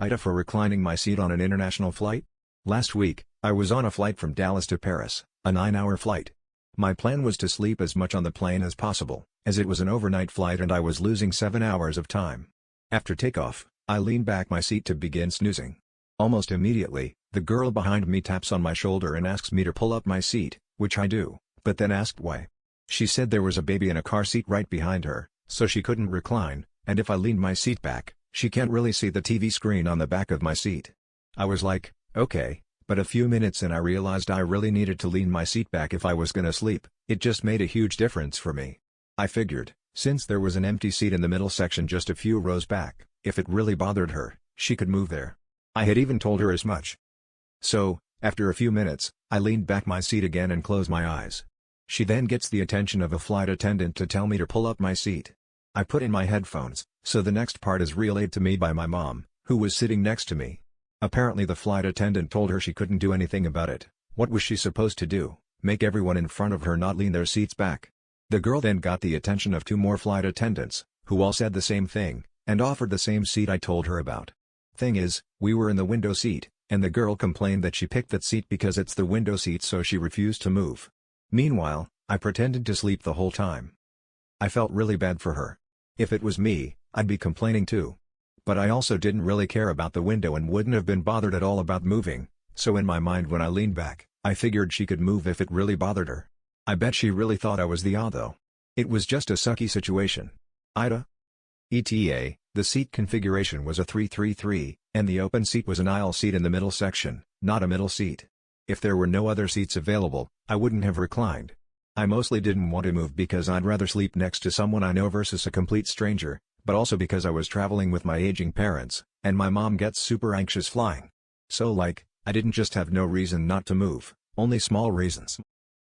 Ida for reclining my seat on an international flight? Last week, I was on a flight from Dallas to Paris, a 9-hour flight. My plan was to sleep as much on the plane as possible, as it was an overnight flight and I was losing 7 hours of time. After takeoff, I leaned back my seat to begin snoozing. Almost immediately, the girl behind me taps on my shoulder and asks me to pull up my seat, which I do, but then asked why. She said there was a baby in a car seat right behind her, so she couldn't recline, and if I leaned my seat back, she can't really see the TV screen on the back of my seat. I was like, okay, but a few minutes in I realized I really needed to lean my seat back if I was gonna sleep. It just made a huge difference for me. I figured, since there was an empty seat in the middle section just a few rows back, if it really bothered her, she could move there. I had even told her as much. So, after a few minutes, I leaned back my seat again and closed my eyes. She then gets the attention of a flight attendant to tell me to pull up my seat. I put in my headphones, so the next part is relayed to me by my mom, who was sitting next to me. Apparently the flight attendant told her she couldn't do anything about it. What was she supposed to do? Make everyone in front of her not lean their seats back? The girl then got the attention of 2 more flight attendants, who all said the same thing, and offered the same seat I told her about. Thing is, we were in the window seat, and the girl complained that she picked that seat because it's the window seat, so she refused to move. Meanwhile, I pretended to sleep the whole time. I felt really bad for her. If it was me, I'd be complaining too. But I also didn't really care about the window and wouldn't have been bothered at all about moving, so in my mind when I leaned back, I figured she could move if it really bothered her. I bet she really thought I was the odd though. It was just a sucky situation. Ida? ETA, the seat configuration was a 333, and the open seat was an aisle seat in the middle section, not a middle seat. If there were no other seats available, I wouldn't have reclined. I mostly didn't want to move because I'd rather sleep next to someone I know versus a complete stranger, but also because I was traveling with my aging parents, and my mom gets super anxious flying. So I didn't just have no reason not to move, only small reasons.